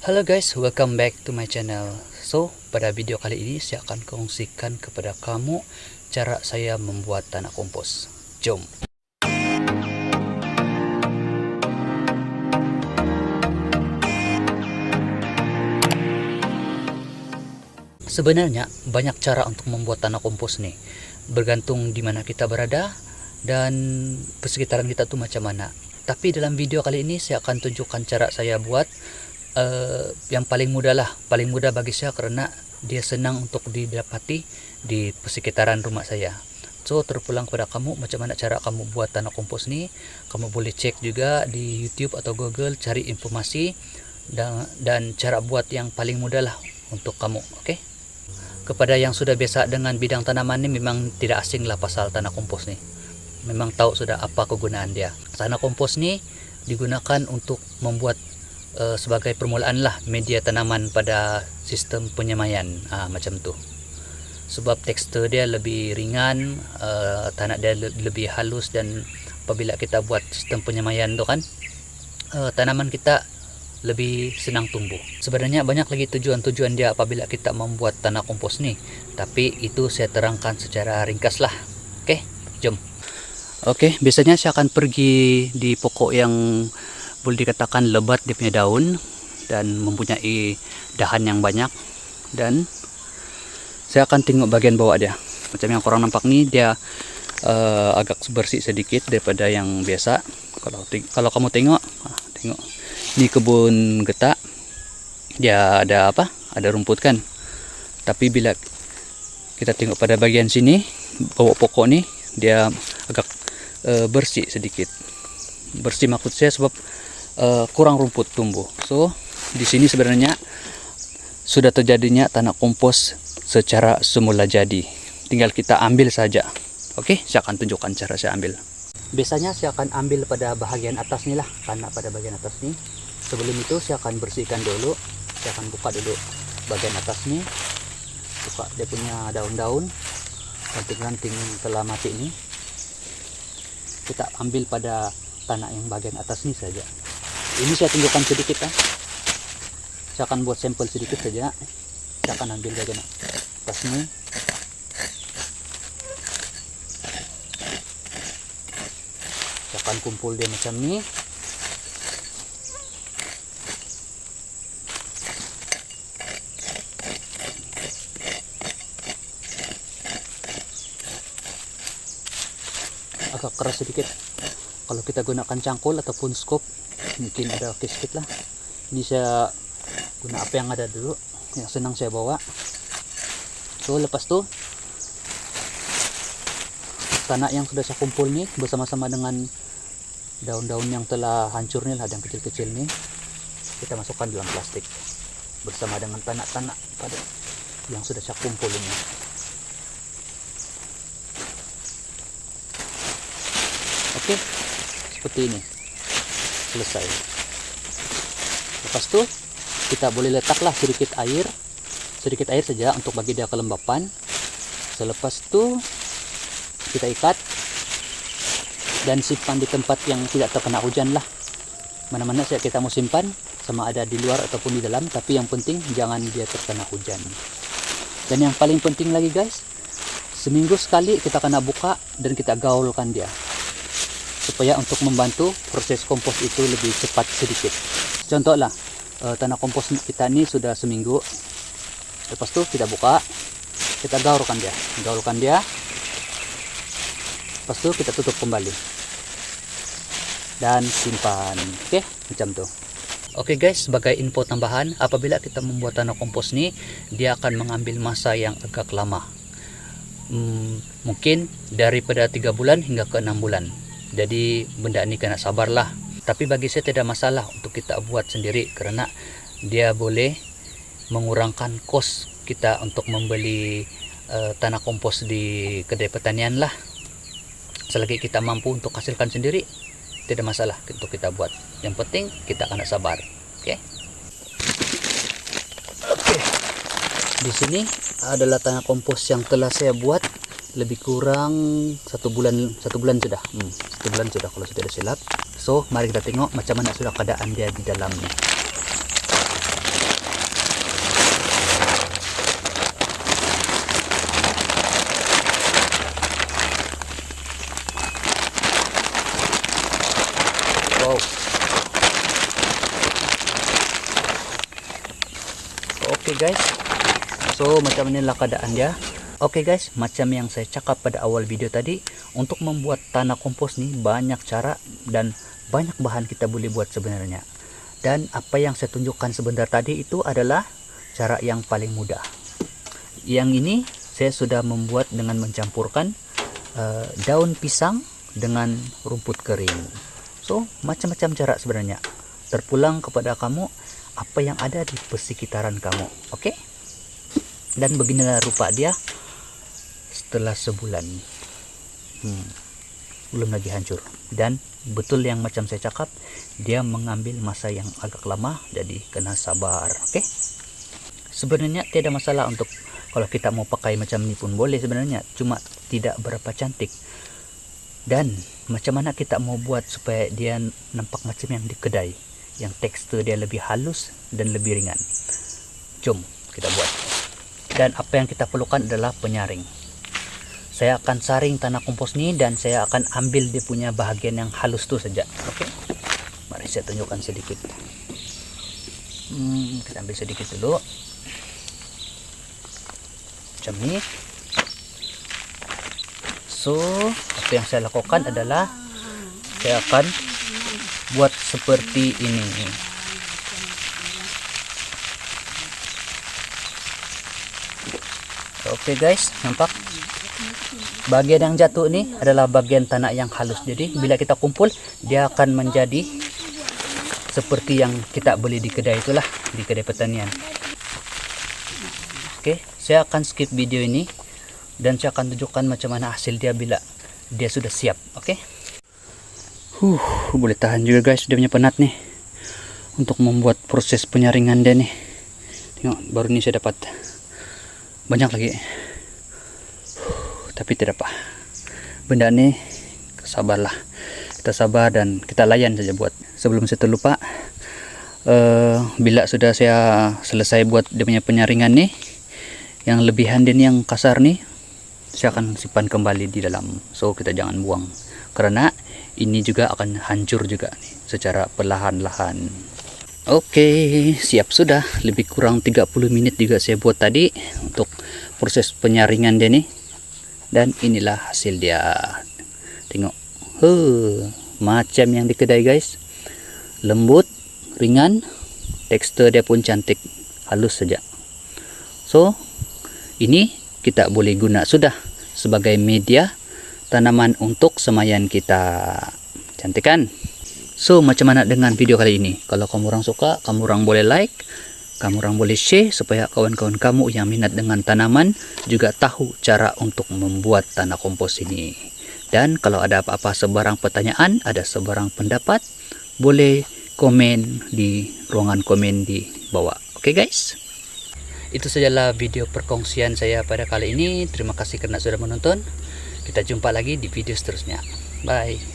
Halo guys, welcome back to my channel. So, pada video kali ini saya akan kongsikan kepada kamu cara saya membuat tanah kompos. Jom. Sebenarnya banyak cara untuk membuat tanah kompos nih. Bergantung di mana kita berada dan persekitaran kita tuh macam mana. Tapi dalam video kali ini saya akan tunjukkan cara saya buat yang paling mudah lah, paling mudah bagi saya karena dia senang untuk didapati di persekitaran rumah saya. So terpulang kepada kamu macam mana cara kamu buat tanah kompos nih. Kamu boleh cek juga di YouTube atau Google, cari informasi dan cara buat yang paling mudah lah untuk kamu. Oke? Kepada yang sudah biasa dengan bidang tanaman ini memang tidak asing lah pasal tanah kompos nih. Memang tahu sudah apa kegunaan dia. Tanah kompos nih digunakan untuk membuat sebagai permulaan lah media tanaman pada sistem penyemaian macam tu. Sebab tekstur dia lebih ringan, tanah dia lebih halus, dan apabila kita buat sistem penyemaian tu kan, tanaman kita lebih senang tumbuh. Sebenarnya banyak lagi tujuan-tujuan dia apabila kita membuat tanah kompos nih, tapi itu saya terangkan secara ringkas lah. Oke, jom. Oke, biasanya saya akan pergi di pokok yang boleh dikatakan lebat dia punya daun dan mempunyai dahan yang banyak, dan saya akan tengok bagian bawah dia. Macam yang korang nampak nih, dia agak bersih sedikit daripada yang biasa. Kalau kamu tengok ini kebun getak, dia ada apa? Ada rumput kan. Tapi bila kita tengok pada bagian sini, bawah pokok nih, dia agak bersih sedikit. Bersih maksud saya sebab kurang rumput tumbuh. So di sini sebenarnya sudah terjadinya tanah kompos secara semula jadi. Tinggal kita ambil saja. Oke, saya akan tunjukkan cara saya ambil. Biasanya saya akan ambil pada bahagian atas nih lah, karena pada bagian atas nih. Sebelum itu saya akan bersihkan dulu. Saya akan buka dulu bagian atas nih, buka dia punya daun-daun, ranting-ranting yang telah mati ini. Kita ambil pada tanah yang bagian atas nih saja. Ini saya tunjukkan sedikit ya. Saya akan buat sampel sedikit saja. Saya akan ambil bagian atas nih. Saya akan kumpul dia macam ni. Agak keras sedikit. Kalau kita gunakan cangkul ataupun scoop, mungkin ada sedikit lah. Ini saya guna apa yang ada dulu, yang senang saya bawa. So lepas tu tanah yang sudah saya kumpul nih bersama-sama dengan daun-daun yang telah hancur nih lah, yang kecil-kecil nih, kita masukkan dalam plastik bersama dengan tanah-tanah pada yang sudah saya kumpul ini. Oke, seperti ini. Selesai. Lepas tu kita boleh letaklah sedikit air saja untuk bagi dia kelembapan. Selepas tu kita ikat dan simpan di tempat yang tidak terkena hujan lah. Mana-mana saja kita mau simpan, sama ada di luar ataupun di dalam, tapi yang penting jangan dia terkena hujan. Dan yang paling penting lagi guys, seminggu sekali kita kena buka dan kita gaulkan dia, supaya untuk membantu proses kompos itu lebih cepat sedikit. Contohlah, tanah kompos kita ini sudah seminggu. Lepas itu kita buka, kita gaulkan dia. Lepas itu kita tutup kembali dan simpan. Oke, macam tuh. Oke guys, sebagai info tambahan, apabila kita membuat tanah kompos ini, dia akan mengambil masa yang agak lama. Mungkin daripada 3 bulan hingga ke 6 bulan. Jadi benda ini kena sabarlah. Tapi bagi saya tidak masalah untuk kita buat sendiri, karena dia boleh mengurangkan kos kita untuk membeli tanah kompos di kedai pertanian lah. Selagi kita mampu untuk hasilkan sendiri, tidak masalah untuk kita buat. Yang penting kita kena sabar. Oke. Di sini adalah tanah kompos yang telah saya buat lebih kurang 1 bulan sudah. 1 bulan sudah kalau tidak silap. So mari kita tengok macam mana sudah keadaan dia di dalamnya. Oke guys, so macam inilah keadaan dia. Oke guys, macam yang saya cakap pada awal video tadi, untuk membuat tanah kompos nih banyak cara dan banyak bahan kita boleh buat sebenarnya. Dan apa yang saya tunjukkan sebentar tadi itu adalah cara yang paling mudah. Yang ini saya sudah membuat dengan mencampurkan daun pisang dengan rumput kering. So macam-macam cara sebenarnya, terpulang kepada kamu apa yang ada di persekitaran kamu. Oke? Dan beginilah rupa dia setelah sebulan. Belum lagi hancur. Dan betul yang macam saya cakap, dia mengambil masa yang agak lama, jadi kena sabar. Oke? Sebenarnya tidak masalah untuk kalau kita mau pakai macam ini pun boleh sebenarnya, cuma tidak berapa cantik. Dan macam mana kita mau buat supaya dia nampak macam yang di kedai, yang tekstur dia lebih halus dan lebih ringan. Jom kita buat. Dan apa yang kita perlukan adalah penyaring. Saya akan saring tanah kompos ini dan saya akan ambil dia punya bahagian yang halus tu saja. Oke, mari saya tunjukkan sedikit. Kita ambil sedikit dulu. Macam ni. So apa yang saya lakukan adalah saya akan buat seperti ini. Oke guys, nampak bagian yang jatuh ini adalah bagian tanah yang halus. Jadi bila kita kumpul, dia akan menjadi seperti yang kita beli di kedai, itulah di kedai pertanian. Oke, saya akan skip video ini dan saya akan tunjukkan macam mana hasil dia bila dia sudah siap. Oke. Boleh tahan juga guys, dia punya penat nih untuk membuat proses penyaringan dia nih. Tengok, baru ini saya dapat banyak lagi. Tapi tidak apa, benda ini sabarlah, kita sabar dan kita layan saja buat. Sebelum saya terlupa, bila sudah saya selesai buat dia punya penyaringan nih, yang lebihan dia yang kasar nih saya akan simpan kembali di dalam. So kita jangan buang, karena ini juga akan hancur juga nih secara perlahan-lahan. Oke, siap sudah. Lebih kurang 30 menit juga saya buat tadi untuk proses penyaringan dia nih. Dan inilah hasil dia. Tengok. Macam yang di kedai guys. Lembut, ringan, tekstur dia pun cantik, halus saja. So, ini kita boleh guna sudah sebagai media tanaman untuk semayan kita. Cantik kan? So macam mana dengan video kali ini? Kalau kamu orang suka, kamu orang boleh like, kamu orang boleh share supaya kawan-kawan kamu yang minat dengan tanaman juga tahu cara untuk membuat tanah kompos ini. Dan kalau ada apa-apa sebarang pertanyaan, ada sebarang pendapat, boleh komen di ruangan komen di bawah. Oke guys? Itu sajalah video perkongsian saya pada kali ini. Terima kasih karena sudah menonton. Kita jumpa lagi di video seterusnya. Bye.